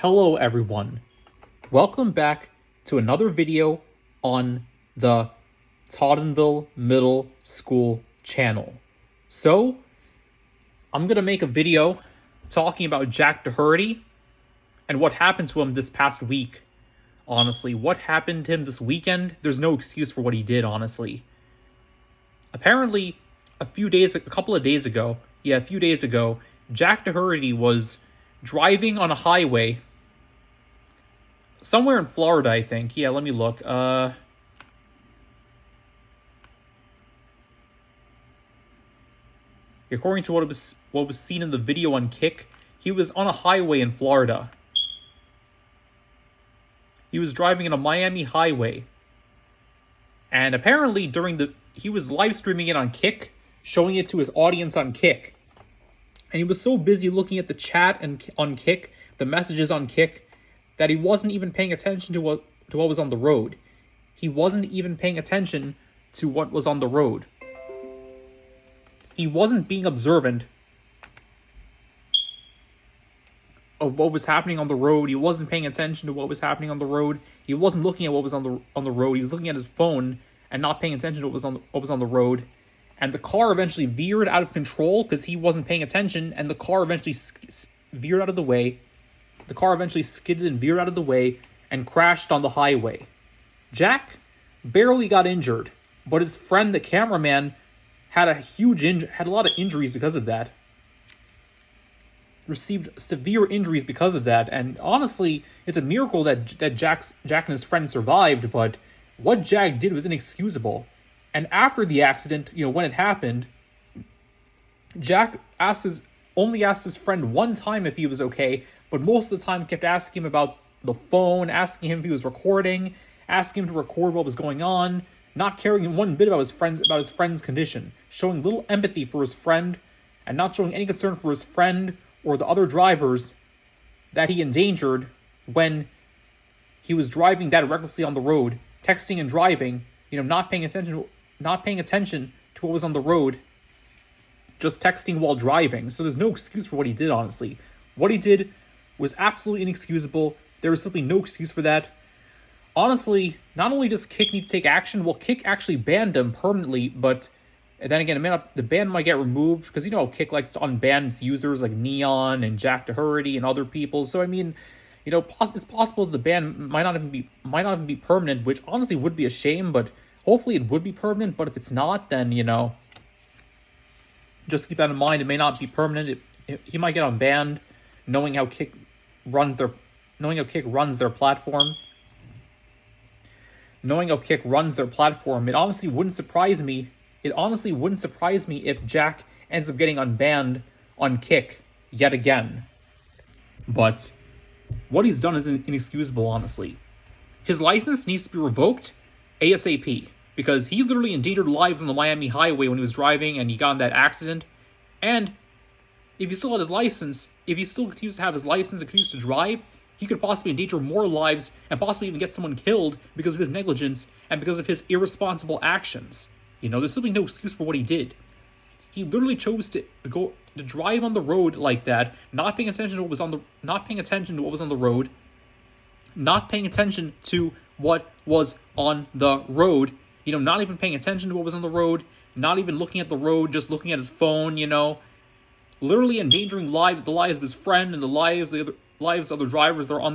Hello everyone, welcome back to another video on the Tottenville Middle School channel. So, I'm going to make a video talking about Jack Doherty and what happened to him this past week. Honestly, what happened to him this weekend, there's no excuse for what he did, honestly. Apparently, a few days ago, Jack Doherty was driving on a highway somewhere in Florida, I think. Yeah, let me look. According to what was seen in the video on Kick, he was on a highway in Florida. He was driving in a Miami highway. And apparently he was live streaming it on Kick, showing it to his audience on Kick. And he was so busy looking at the chat on Kick, the messages on Kick, that he wasn't even paying attention to what was on the road. He wasn't even paying attention to what was on the road. He wasn't being observant of what was happening on the road. He wasn't paying attention to what was happening on the road. He wasn't looking at what was on the road. He was looking at his phone and not paying attention to what was on the road. And the car eventually veered out of control because he wasn't paying attention, and the car eventually veered out of the way. The car eventually skidded and veered out of the way and crashed on the highway. Jack barely got injured, but his friend, the cameraman, had a lot of injuries because of that. Received severe injuries because of that, and honestly, it's a miracle that Jack and his friend survived, but what Jack did was inexcusable. And after the accident, when it happened, Jack only asked his friend one time if he was okay, but most of the time kept asking him about the phone, asking him if he was recording, asking him to record what was going on, not caring one bit about his friend's condition, showing little empathy for his friend, and not showing any concern for his friend or the other drivers that he endangered when he was driving that recklessly on the road, texting and driving, not paying attention to what was on the road, just texting while driving. So there's no excuse for what he did, honestly. What he did was absolutely inexcusable. There was simply no excuse for that. Honestly, not only does Kick need to take action, well, Kick actually banned him permanently, but then again, the ban might get removed because Kick likes to unban its users like Neon and Jack Doherty and other people. So I mean, it's possible the ban might not even be permanent, which honestly would be a shame, but hopefully it would be permanent. But if it's not, then just keep that in mind. It may not be permanent. He might get unbanned, knowing how Kick runs their platform. Knowing how Kick runs their platform, it honestly wouldn't surprise me if Jack ends up getting unbanned on Kick yet again. But what he's done is inexcusable, honestly. His license needs to be revoked ASAP, because he literally endangered lives on the Miami highway when he was driving and he got in that accident. And if he still had his license, if he still continues to have his license and continues to drive, he could possibly endanger more lives and possibly even get someone killed because of his negligence and because of his irresponsible actions. There's simply no excuse for what he did. He literally chose to drive on the road like that, not paying attention to what was on the road, not paying attention to what was on the road, not even paying attention to what not even looking at the road, just looking at his phone, literally endangering the lives of his friend and the lives of other drivers that are on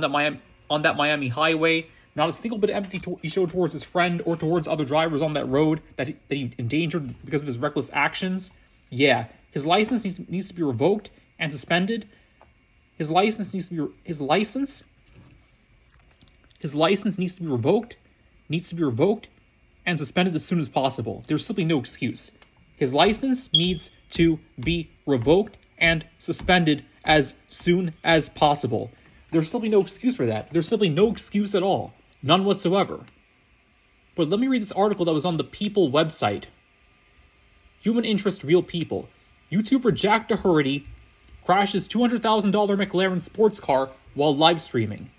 that Miami highway. Not a single bit of empathy he showed towards his friend or towards other drivers on that road that he endangered because of his reckless actions. Yeah, his license needs to be revoked and suspended. His license needs to be revoked and suspended as soon as possible. There's simply no excuse. His license needs to be revoked and suspended as soon as possible. There's simply no excuse for that. There's simply no excuse at all. None whatsoever. But let me read this article that was on the People website. Human Interest, Real People. YouTuber Jack Doherty crashes $200,000 McLaren sports car while live streaming.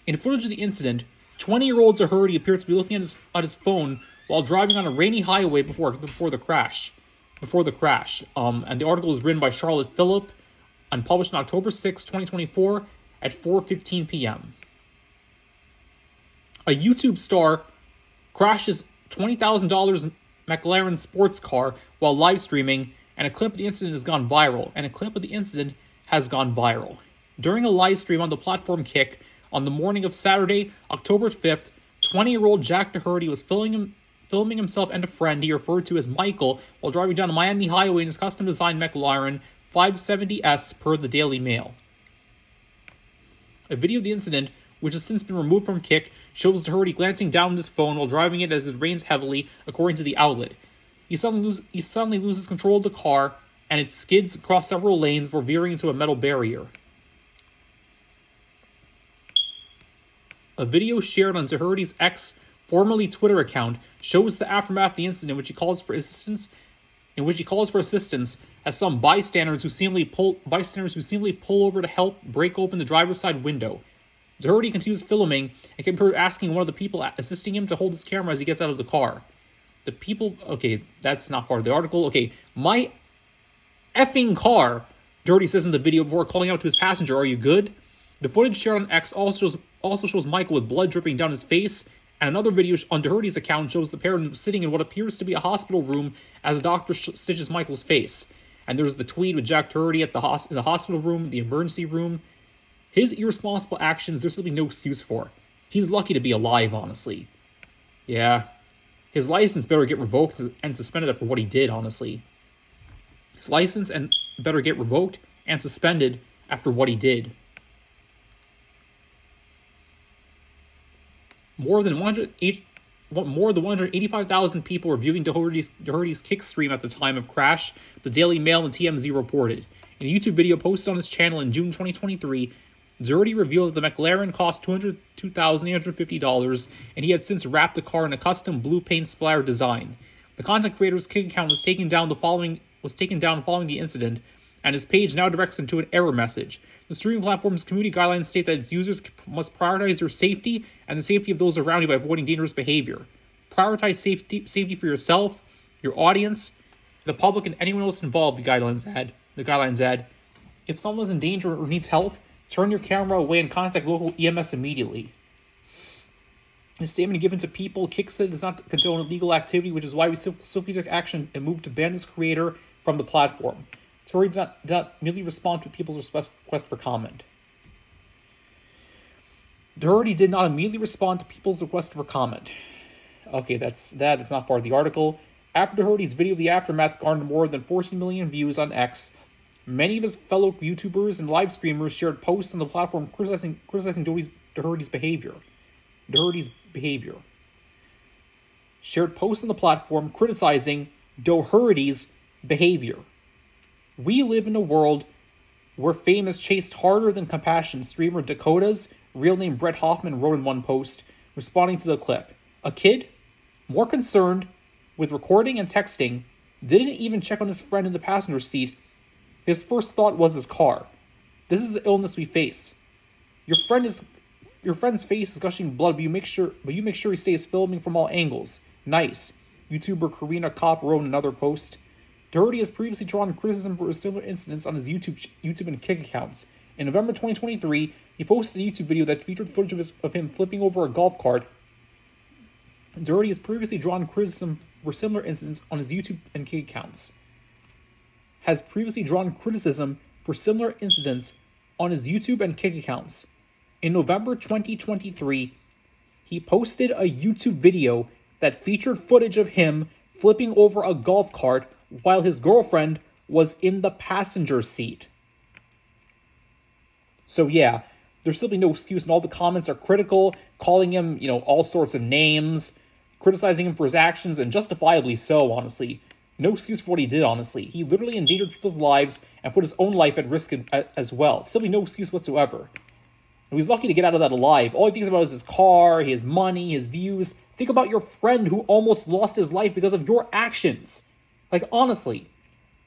In footage of the incident, 20-year-old Doherty appears to be looking at his phone while driving on a rainy highway before the crash. And the article was written by Charlotte Phillip and published on October 6, 2024, at 4:15 p.m. A YouTube star crashes $20,000 McLaren sports car while live streaming, and a clip of the incident has gone viral. During a live stream on the platform Kick on the morning of Saturday, October 5th, 20-year-old Jack Doherty was filming himself and a friend he referred to as Michael while driving down a Miami highway in his custom-designed McLaren 570S, per the Daily Mail. A video of the incident, which has since been removed from Kick, shows Doherty glancing down at his phone while driving it as it rains heavily, according to the outlet. He suddenly loses control of the car, and it skids across several lanes before veering into a metal barrier. A video shared on Doherty's X, formerly Twitter account, shows the aftermath of the incident, in which he calls for assistance as some bystanders who seemingly pull over to help break open the driver's side window. Doherty continues filming and can be heard asking one of the people assisting him to hold his camera as he gets out of the car. The people... Okay, that's not part of the article. Okay, my effing car, Doherty says in the video before calling out to his passenger, "Are you good?" The footage shared on X also shows Michael with blood dripping down his face, and another video on Doherty's account shows the pair of them sitting in what appears to be a hospital room as a doctor stitches Michael's face. And there's the tweet with Jack Doherty at in the hospital room, the emergency room. His irresponsible actions, there's simply no excuse for. He's lucky to be alive, honestly. Yeah. His license better get revoked and suspended after what he did, honestly. His license better get revoked and suspended after what he did. More than 185,000 people were viewing Doherty's Kick stream at the time of crash, the Daily Mail and TMZ reported. In a YouTube video posted on his channel in June 2023, Doherty revealed that the McLaren cost $202,850, and he had since wrapped the car in a custom blue paint splatter design. The content creator's Kick account was taken down following the incident, and his page now directs him to an error message. The streaming platform's community guidelines state that its users must prioritize their safety and the safety of those around you by avoiding dangerous behavior. Prioritize safety for yourself, your audience, the public, and anyone else involved, the guidelines add. If someone is in danger or needs help, turn your camera away and contact local EMS immediately. In a statement given to People, Kick said it does not condone illegal activity, which is why we swiftly took action and moved to ban this creator from the platform. Doherty did not merely respond to people's request for comment. Doherty did not immediately respond to people's request for comment. Okay, that's not part of the article. After Doherty's video of the aftermath garnered more than 14 million views on X, many of his fellow YouTubers and live streamers shared posts on the platform criticizing Doherty's behavior. Shared posts on the platform criticizing Doherty's behavior. "We live in a world where fame is chased harder than compassion," streamer Dakota's real name Brett Hoffman wrote in one post, responding to the clip. A kid, more concerned with recording and texting, didn't even check on his friend in the passenger seat. His first thought was his car. This is the illness we face. Your friend's face is gushing blood, but you make sure he stays filming from all angles. Nice. YouTuber Karina Kopp wrote in another post. Doherty has previously drawn criticism for similar incidents on his YouTube and Kick accounts. In November 2023, he posted a YouTube video that featured footage of him flipping over a golf cart. Doherty has previously drawn criticism for similar incidents on his YouTube and Kick accounts. In November 2023, he posted a YouTube video that featured footage of him flipping over a golf cart while his girlfriend was in the passenger seat. So yeah, there's simply no excuse, and all the comments are critical, calling him, all sorts of names, criticizing him for his actions, and justifiably so, honestly. No excuse for what he did, honestly. He literally endangered people's lives and put his own life at risk as well. Simply no excuse whatsoever. And he's lucky to get out of that alive. All he thinks about is his car, his money, his views. Think about your friend who almost lost his life because of your actions. Like, honestly,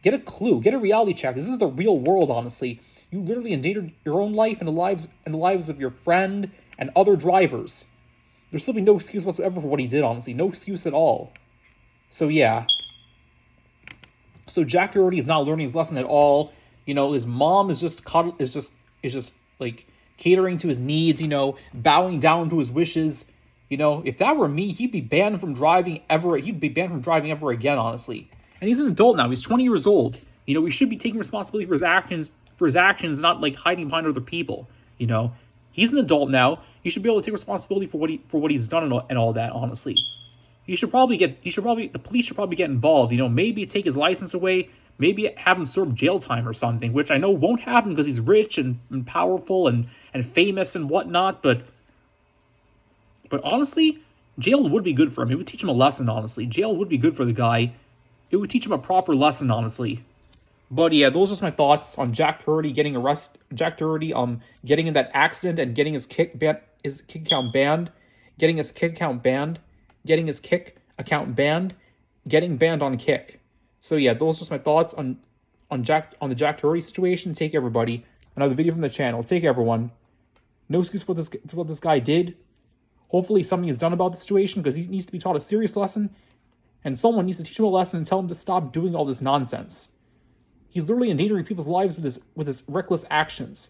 get a clue, get a reality check. This is the real world, honestly. You literally endangered your own life and the lives of your friend and other drivers. There's simply no excuse whatsoever for what he did, honestly. No excuse at all. So yeah. So Jack Doherty is not learning his lesson at all. His mom is just catering to his needs, bowing down to his wishes. If that were me, he'd be banned from driving ever. He'd be banned from driving ever again, honestly. And he's an adult now. He's 20 years old. He should be taking responsibility for his actions, not like hiding behind other people. He's an adult now. He should be able to take responsibility for what he's done and all that, honestly. The police should probably get involved, maybe take his license away, maybe have him serve jail time or something, which I know won't happen because he's rich and powerful and famous and whatnot, but honestly, jail would be good for him. It would teach him a lesson, honestly. Jail would be good for the guy. It would teach him a proper lesson, honestly. But yeah, those are just my thoughts on Jack Doherty getting arrested. Jack Doherty getting in that accident and getting his kick account banned, getting his kick account banned, getting banned on Kick. So yeah, those are just my thoughts on the Jack Doherty situation. Take care, everybody. Another video from the channel. Take care, everyone. No excuse for what this guy did. Hopefully something is done about the situation because he needs to be taught a serious lesson, and someone needs to teach him a lesson and tell him to stop doing all this nonsense. He's literally endangering people's lives with his reckless actions.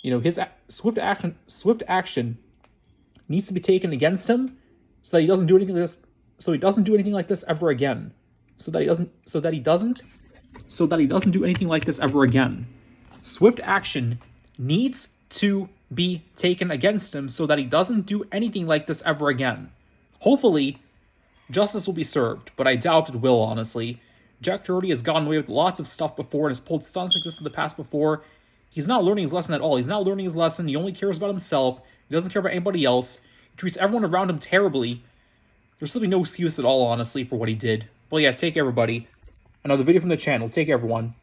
His swift action needs to be taken against him so that he doesn't do anything like this. So he doesn't do anything like this ever again. So that he doesn't do anything like this ever again. Swift action needs to be taken against him so that he doesn't do anything like this ever again. Hopefully, justice will be served, but I doubt it will, honestly. Jack Doherty has gotten away with lots of stuff before and has pulled stunts like this in the past before. He's not learning his lesson at all. He's not learning his lesson. He only cares about himself. He doesn't care about anybody else. He treats everyone around him terribly. There's simply no excuse at all, honestly, for what he did. Well, yeah, take care, everybody. Another video from the channel. Take care, everyone.